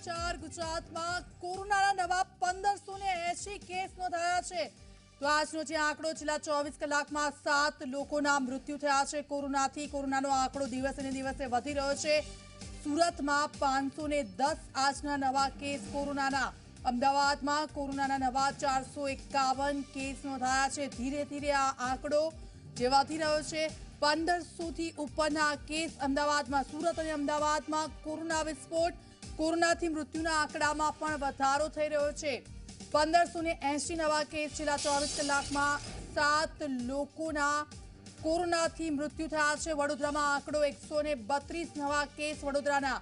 સમાચાર ગુજરાતમાં કોરોનાના નવા 1580 કેસ નોંધાયા છે। તો આજનો જે આંકડો છેલ્લા 24 કલાકમાં 7 લોકોના મૃત્યુ થયા છે કોરોનાથી। કોરોનાનો આંકડો દિવસે ને દિવસે વધી રહ્યો છે। સુરતમાં 510 આજના નવા કેસ કોરોનાના। અમદાવાદમાં કોરોનાના નવા 451 કેસ નોંધાયા છે। ધીરે ધીરે આ આંકડો જે વધી રહ્યો છે। 1500 થી ઉપરના કેસ અમદાવાદમાં। સુરત અને અમદાવાદમાં કોરોના વિસ્ફોટ। કોરોનાથી મૃત્યુના આંકડામાં પણ વધારો થઈ રહ્યો છે। 1580 નવા કેસ છેલ્લા 24 કલાકમાં 7 લોકોના કોરોનાથી મૃત્યુ થયા છે। વડોદરામાં આંકડો 132 નવા કેસ વડોદરાના।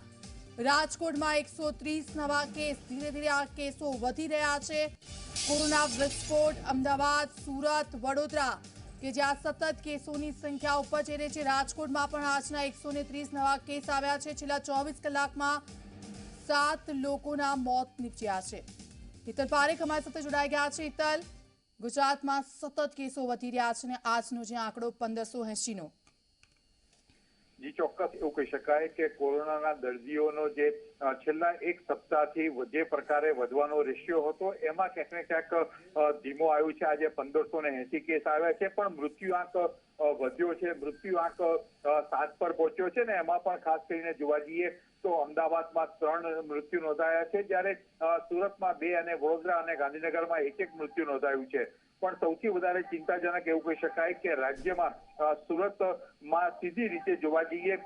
રાજકોટમાં 130 નવા કેસ। ધીરે ધીરે આ કેસો વધી રહ્યા છે। કોરોના વિસ્ફોટ અમદાવાદ, સુરત, વડોદરા કે જ્યાં સતત કેસોની સંખ્યા ઉપર જઈ રહી છે। રાજકોટમાં પણ આજના 130 નવા કેસ આવ્યા છે। છેલ્લા 24 કલાકમાં 7 લોકોના મોત નીપજ્યા છે। હિતલ પારેખ અમારી સાથે જોડાઈ ગયા છે। હિતલ, ગુજરાતમાં સતત કેસો વધી રહ્યા છે અને આજનો જે આંકડો 1580 નો। જી ચોક્કસ એવું કહી શકાય કે કોરોનાના દર્દીઓનો જે છેલ્લા એક સપ્તાહથી જે પ્રકારે વધવાનો રેશિયો હતો એમાં ક્યાંક ને ક્યાંક ધીમો આવ્યું છે। આજે 1580 કેસ આવ્યા છે પણ મૃત્યુ આંક વધ્યો છે। મૃત્યુ આંક 7 પર પહોંચ્યો છે ને એમાં પણ ખાસ કરીને જોવા જઈએ તો અમદાવાદમાં 3 મૃત્યુ નોંધાયા છે, જ્યારે સુરતમાં 2 અને વડોદરા અને ગાંધીનગરમાં એક મૃત્યુ નોંધાયું છે। પણ સૌથી વધારે ચિંતાજનક એવું કહી શકાય કે રાજ્યમાં સુરતમાં સીધી રીતે જોવા જઈએ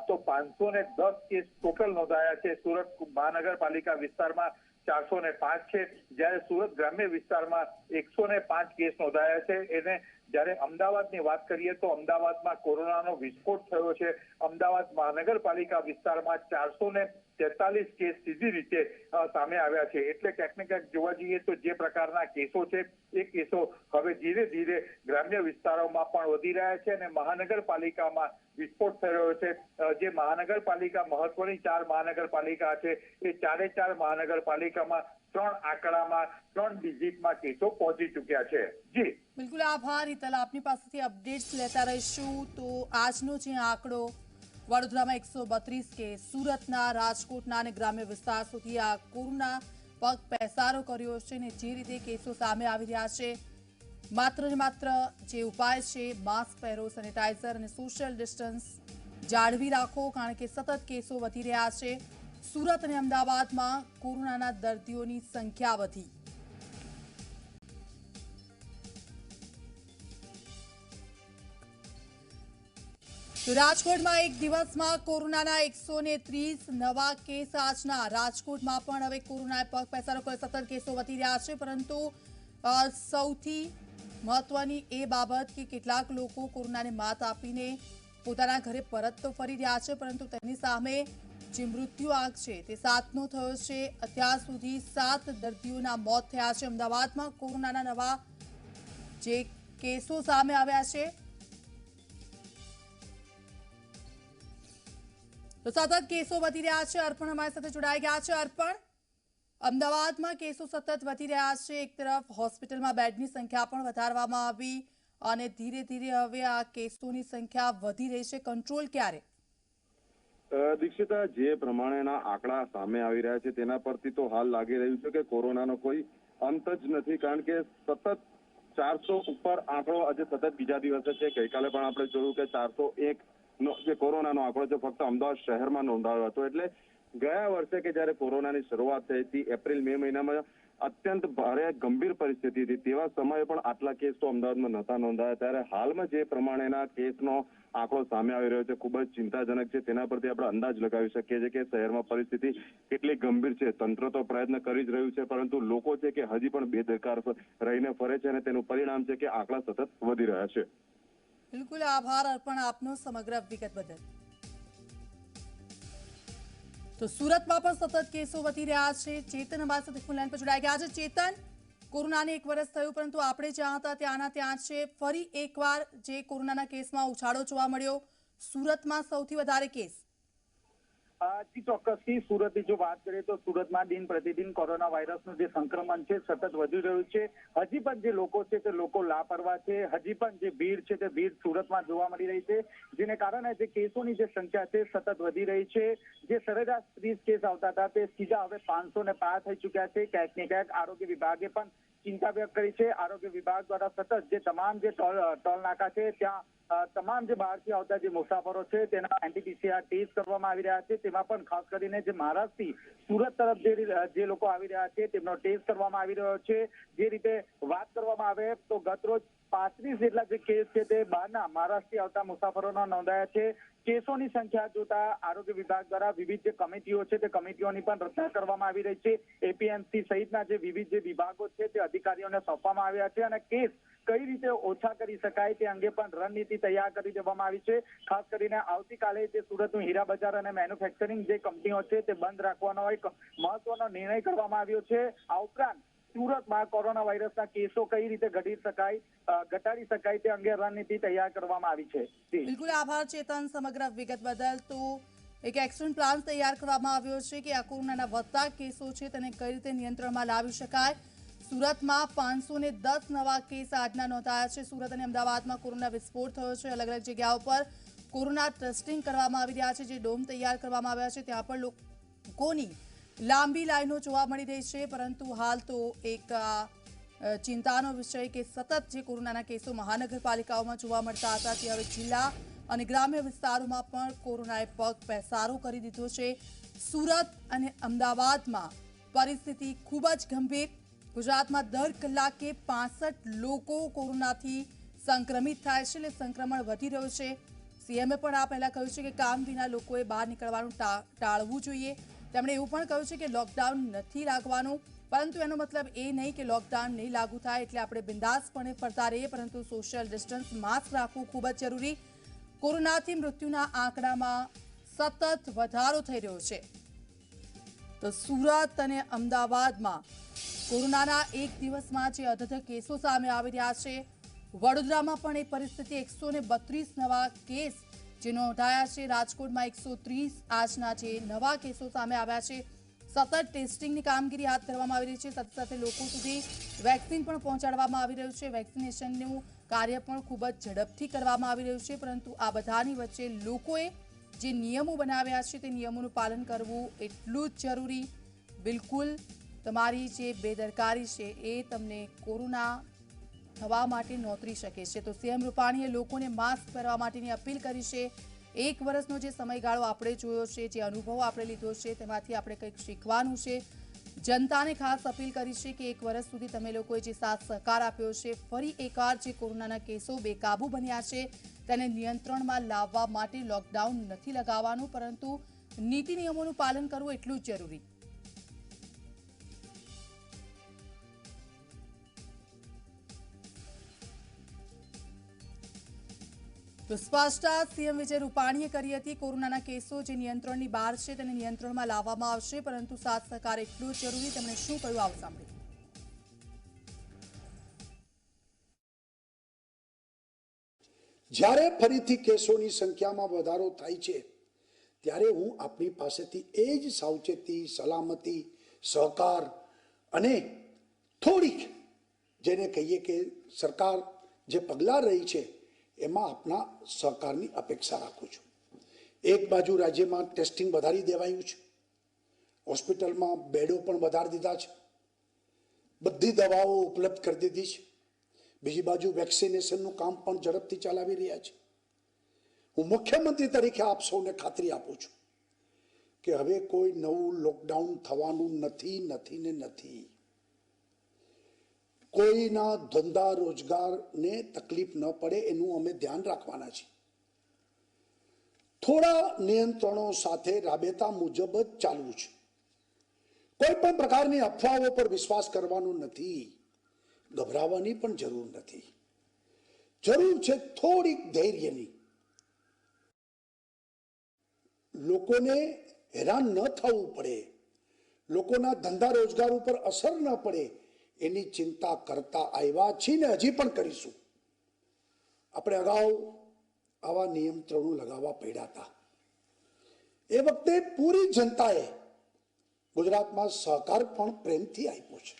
તો 510 કેસ ટોટલ નોંધાયા છે। સુરત મહાનગરપાલિકા વિસ્તારમાં 405 છે, જ્યારે સુરત ગ્રામ્ય વિસ્તારમાં 105 કેસ નોંધાયા છે। એને જ્યારે અમદાવાદની વાત કરીએ તો અમદાવાદમાં કોરોનાનો વિસ્ફોટ થયો છે। અમદાવાદ મહાનગરપાલિકા વિસ્તારમાં 443 કેસ સીધી રીતે સામે આવ્યા છે। એટલે ક્યાંક ને ક્યાંક જોવા જઈએ તો જે પ્રકારના કેસો છે એ કેસો હવે ધીરે ધીરે ગ્રામ્ય વિસ્તારોમાં પણ વધી રહ્યા છે અને મહાનગરપાલિકામાં વિસ્ફોટ થઈ રહ્યો છે। જે મહાનગરપાલિકા મહત્વની 4 મહાનગરપાલિકા છે એ 4 મહાનગરપાલિકામાં 3 આંકડામાં 3 ડિજિટમાં કેસો પહોંચી ચૂક્યા છે। જી બિલકુલ આભાર હિતલ, આપની પાસેથી અપડેટ્સ લેતા રહીશું। તો આજનો જે આંકડો વડોદરામાં 132 કેસ, સુરતના, રાજકોટના અને ગ્રામ્ય વિસ્તાર સુધી આ કોરોના પગ પેસારો કર્યો છે ને જે રીતે કેસો સામે આવી રહ્યા છે, માત્ર ને માત્ર જે ઉપાય છે માસ્ક પહેરો, સેનિટાઈઝર અને સોશિયલ ડિસ્ટન્સ જાળવી રાખો, કારણ કે સતત કેસો વધી રહ્યા છે। સુરત અને અમદાવાદમાં કોરોનાના દર્દીઓની સંખ્યા વધી। તો રાજકોટમાં એક દિવસમાં કોરોનાના 130 નવા કેસ આજના। રાજકોટમાં પણ હવે કોરોનાએ પગ પેસારો કરે, સતત કેસો વધી રહ્યા છે। પરંતુ સૌથી મહત્વની એ બાબત કે કેટલાક લોકો કોરોનાને માત આપીને પોતાના ઘરે પરત તો ફરી રહ્યા છે, પરંતુ તેની સામે જે મૃત્યુ આંક છે તે 7નો થયો છે। અત્યાર સુધી 7 દર્દીઓના મોત થયા છે। અમદાવાદમાં કોરોનાના નવા જે કેસો સામે આવ્યા છે તો સતત કેસો વધી રહ્યા છે। અર્પણ અમારી સાથે જોડાઈ ગયા છે। અર્પણ, અમદાવાદમાં કેસો સતત વધી રહ્યા છે। એક તરફ હોસ્પિટલમાં બેડની સંખ્યા પણ વધારવામાં આવી અને ધીરે ધીરે હવે આ કેસોની સંખ્યા વધી રહી છે। કંટ્રોલ ક્યારે? દીક્ષિતા, જે પ્રમાણેના આંકડા સામે આવી રહ્યા છે તેના પરથી તો હાલ લાગી રહ્યું છે કે કોરોનાનો કોઈ અંત જ નથી, કારણ કે સતત 400 ઉપર આંકડો આજે સતત બીજા દિવસે છે। ગઈકાલે પણ આપણે જોયું કે 401 નો જે કોરોનાનો આંકડો છે ફક્ત અમદાવાદ શહેરમાં નોંધાયો હતો। એટલે ગયા વર્ષે કે જ્યારે કોરોનાની શરૂઆત થઈ હતી એપ્રિલ મે મહિનામાં અત્યંત ભારે ગંભીર પરિસ્થિતિ હતી, તેવા સમયે પણ આટલા કેસ તો અમદાવાદમાં નહોતા નોંધાયા। ત્યારે હાલમાં જે પ્રમાણેના કેસનો આંકડો સામે આવી રહ્યો છે ખૂબ જ ચિંતાજનક છે। તેના પરથી આપણે અંદાજ લગાવી શકીએ છીએ કે શહેરમાં પરિસ્થિતિ કેટલી ગંભીર છે। તંત્ર તો પ્રયત્ન કરી જ રહ્યું છે, પરંતુ લોકો છે કે હજી પણ બેદરકાર રહીને ફરે છે અને તેનું પરિણામ છે કે આંકડા સતત વધી રહ્યા છે। બિલકુલ આભાર અર્પણ આપનો સમગ્ર વિગત બદલ। તો સુરતમાં પણ સતત કેસો વધી રહ્યા છે। ચેતન અમારી સાથે ફોન લાઈન પર જોડાઈ ગયા છે। ચેતન, કોરોનાને 1 વર્ષ થયું પરંતુ આપણે જ્યાં હતા ત્યાંના ત્યાં છે। ફરી એકવાર જે કોરોનાના કેસમાં ઉછાળો જોવા મળ્યો, સુરતમાં સૌથી વધારે કેસ। જી ચોક્કસથી સુરતની જો વાત કરીએ તો સુરતમાં દિન પ્રતિદિન કોરોના વાયરસનું જે સંક્રમણ છે સતત વધી રહ્યું છે. હજી પણ જે લોકો છે તે લોકો લાપરવાહ છે. હજી પણ જે ભીડ છે તે ભીડ સુરતમાં જોવા મળી રહી છે, જેને કારણે જે કેસોની જે સંખ્યા છે સતત વધી રહી છે. જે સરેરાશ 30 કેસ આવતા હતા તે સીધા હવે 500 ને પાર થઈ ચુક્યા છે. ક્યાંક ને ક્યાંક આરોગ્ય વિભાગે પણ ચિંતા વ્યક્ત કરી છે. આરોગ્ય વિભાગ દ્વારા સતત જે તમામ જે ટોલ નાકા છે ત્યાં તમામ જે બહારથી આવતા જે મુસાફરો છે તેના એન્ટીપીસીઆર ટેસ્ટ કરવામાં આવી રહ્યા છે. તેમાં પણ ખાસ કરીને જે મહારાષ્ટ્રથી સુરત તરફ જે લોકો આવી રહ્યા છે તેમનો ટેસ્ટ કરવામાં આવી રહ્યો છે. જે રીતે વાત કરવામાં આવે તો ગતરોજ 35 જેટલા જે કેસ છે તે બહારના મહારાષ્ટ્રથી આવતા મુસાફરોના નોંધાયા છે. કેસોની સંખ્યા જોતા આરોગ્ય વિભાગ દ્વારા વિવિધ જે કમિટીઓ છે તે કમિટીઓની પણ રચના કરવામાં આવી રહી છે. એપીએમસી સહિતના જે વિવિધ જે વિભાગો છે તે અધિકારીઓને સોંપવામાં આવ્યા છે અને કેસ કઈ રીતે ઓછા કરી શકાય તે અંગે પણ રણનીતિ તૈયાર કરી દેવામાં આવી છે. ખાસ કરીને આવતીકાલે જે સુરતનું હીરા બજાર અને મેન્યુફેક્ચરિંગ જે કંપનીઓ છે તે બંધ રાખવાનો એક મહત્વનો નિર્ણય કરવામાં આવ્યો છે. આ ઉપરાંત સુરતમાં કોરોના વાયરસના કેસો કઈ રીતે ઘટાડી શકાય તે અંગે રણનીતિ તૈયાર કરવામાં આવી છે. બિલકુલ આભાર ચેતન સમગ્ર વિગત બદલ. તો એક એક્શન પ્લાન તૈયાર કરવામાં આવ્યો છે કે આ કોરોનાના વધતા કેસો છે તેને કઈ રીતે નિયંત્રણમાં લાવી શકાય. સુરતમાં 510 નવા કેસ આજના નોંધાયા છે. સુરત અને અમદાવાદમાં કોરોના વિસ્ફોટ થયો છે. અલગ અલગ જગ્યાઓ પર કોરોના ટેસ્ટિંગ કરવામાં આવી રહ્યા છે. જે ડોમ તૈયાર કરવામાં આવ્યા છે ત્યાં પણ લોકોની લાંબી લાઈનો જોવા મળી રહી છે. પરંતુ હાલ તો એક ચિંતાનો વિષય કે સતત જે કોરોનાના કેસો મહાનગરપાલિકાઓમાં જોવા મળતા હતા તે હવે જિલ્લા અને ગ્રામ્ય વિસ્તારોમાં પણ કોરોનાએ પગ પેસારો કરી દીધો છે. સુરત અને અમદાવાદમાં પરિસ્થિતિ ખૂબ જ ગંભીર. ગુજરાતમાં દર કલાકે 65 લોકો કોરોનાથી સંક્રમિત થાય છે એટલે સંક્રમણ વધી રહ્યું છે. સીએમએ પણ આ પહેલા કહ્યું છે કે કામ વિના લોકોએ બહાર નીકળવાનું ટાળવું જોઈએ. તેમણે એવું પણ કહ્યું છે કે લોકડાઉન નથી લાગવાનું, પરંતુ એનો મતલબ એ નહીં કે લોકડાઉન નહીં લાગુ થાય એટલે આપણે બિંદાસપણે ફરતા રહીએ, પરંતુ સોશિયલ ડિસ્ટન્સ માસ્ક રાખવું ખૂબ જ જરૂરી. કોરોનાથી મૃત્યુના આંકડામાં સતત વધારો થઈ રહ્યો છે. તો સુરત અને અમદાવાદમાં કોરોનાના એક દિવસમાં જે અધધ કેસો સામે આવી રહ્યા છે. વડોદરામાં પણ એ પરિસ્થિતિ 132 નવા કેસ જે નોંધાયા છે. રાજકોટમાં 130 આજના જે નવા કેસો સામે આવ્યા છે. સતત ટેસ્ટિંગની કામગીરી હાથ ધરવામાં આવી રહી છે. સાથે સાથે લોકો સુધી વેક્સિન પણ પહોંચાડવામાં આવી રહ્યું છે. વેક્સિનેશનનું કાર્ય પણ ખૂબ જ ઝડપથી કરવામાં આવી રહ્યું છે. પરંતુ આ બધાની વચ્ચે લોકોએ જે નિયમો બનાવ્યા છે તે નિયમોનું પાલન કરવું એટલું જ જરૂરી. બિલકુલ તમારી જે બેદરકારી છે એ તમને કોરોના થવા માટે નોતરી શકે છે. તો સીએમ રૂપાણીએ લોકોને માસ્ક પહેરવા માટેની અપીલ કરી છે. એક વર્ષનો જે સમયગાળો આપણે જોયો છે, જે અનુભવ આપણે લીધો છે તેમાંથી આપણે કંઈક શીખવાનું છે. જનતાને ખાસ અપીલ કરી છે કે એક વર્ષ સુધી તમે લોકોએ જે સાથ સહકાર આપ્યો છે, ફરી એકવાર જે કોરોનાના કેસો બેકાબૂ બન્યા છે તેને નિયંત્રણમાં લાવવા માટે લોકડાઉન નથી લગાવવાનું, પરંતુ નીતિ નિયમોનું પાલન કરવું એટલું જ જરૂરી. તો સ્પષ્ટતા સીએમ વિજય રૂપાણીએ કરી હતી. કોરોનાના કેસો જે નિયંત્રણની બહાર છે તેને નિયંત્રણમાં લાવવામાં આવશે, પરંતુ સાથ સહકાર એટલું જ જરૂરી. તેમણે શું કહ્યું આવો સાંભળીએ. જ્યારે ફરીથી કેસોની સંખ્યામાં વધારો થાય છે ત્યારે હું આપણી પાસેથી એ જ સાવચેતી, સલામતી, સહકાર અને થોડીક જેને કહીએ કે સરકાર જે પગલાં રહી છે એમાં આપના સહકારની અપેક્ષા રાખું છું. એક બાજુ રાજ્યમાં ટેસ્ટિંગ વધારી દેવાયું છે, હોસ્પિટલમાં બેડો પણ વધારી દીધા છે, બધી દવાઓ ઉપલબ્ધ કરી દીધી છે. બીજી બાજુ વેક્સિનેશનનું કામ પણ ઝડપથી ચલાવી રહ્યા છે. હું મુખ્યમંત્રી તરીકે આપ સૌને ખાતરી આપું છું કે હવે કોઈ નવું લોકડાઉન થવાનું નથી. કોઈના ધંધા રોજગારને તકલીફ ન પડે એનું અમે ધ્યાન રાખવાના છીએ. થોડા નિયંત્રણો સાથે રાબેતા મુજબ જ ચાલવું છે. કોઈ પણ પ્રકારની અફવાઓ પર વિશ્વાસ કરવાનો નથી. ગભરાવાની પણ જરૂર નથી. જરૂર છે થોડીક ધૈર્યની. લોકોને હેરાન ન થવું પડે, લોકોના ધંધા રોજગાર ઉપર અસર ન પડે એની ચિંતા કરતા આવ્યા છીએ ને હજી પણ કરીશું. આપણે અગાઉ આવા નિયંત્રણો લગાવવા પડ્યા હતા. એ વખતે પૂરી જનતાએ ગુજરાતમાં સહકાર પણ પ્રેમથી આપ્યો છે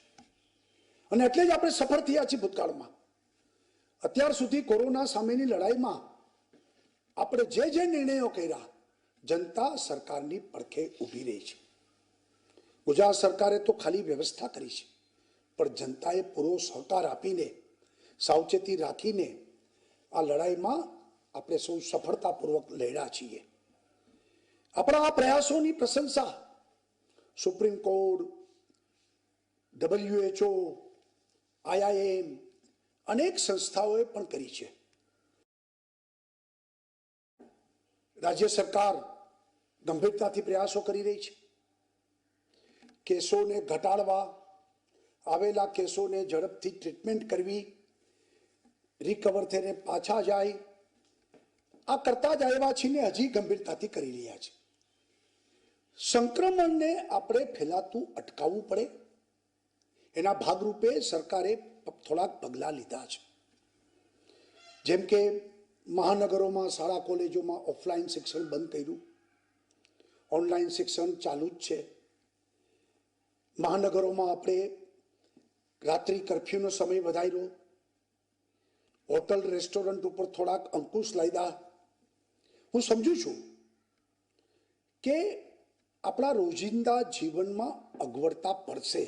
અને એટલે જ આપણે સફળ થયા છીએ ભૂતકાળમાં. અત્યાર સુધી કોરોના સામેની લડાઈમાં આપણે જે નિર્ણયો કર્યા, જનતા સરકારની પડખે ઊભી રહી છે. ગુજરાત સરકારે તો ખાલી વ્યવસ્થા કરી છે, પણ જનતાએ પૂરો સહકાર આપીને, સાવચેતી રાખીને આ લડાઈમાં આપણે સૌ સફળતાપૂર્વક લડ્યા છીએ. આપણા આ પ્રયાસોની પ્રશંસા સુપ્રીમ કોર્ટ, WHO, IIM અનેક સંસ્થાઓએ પણ કરી છે. રાજ્ય સરકાર ગંભીરતાથી પ્રયાસો કરી રહી છે. કેસોને ઘટાડવા, આવેલા કેસોને ઝડપથી ટ્રીટમેન્ટ કરવી, રિકવર થઈને પાછા જાય, આ કરતા જ આવ્યા છીએ, હજી ગંભીરતાથી કરી રહ્યા છે. સંક્રમણને આપણે ફેલાતું અટકાવવું પડે, એના ભાગરૂપે સરકારે થોડાક પગલાં લીધા છે. જેમ કે મહાનગરોમાં, શાળા કોલેજોમાં ઓફલાઈન શિક્ષણ બંધ કર્યું, ઓનલાઈન શિક્ષણ ચાલુ જ છે. મહાનગરોમાં આપણે રાત્રિ કર્ફ્યુનો સમય વધાર્યો, હોટલ રેસ્ટોરન્ટ ઉપર થોડાક અંકુશ લાવ્યા. હું સમજુ છું કે આપણા રોજિંદા જીવનમાં અગવડતા પડશે,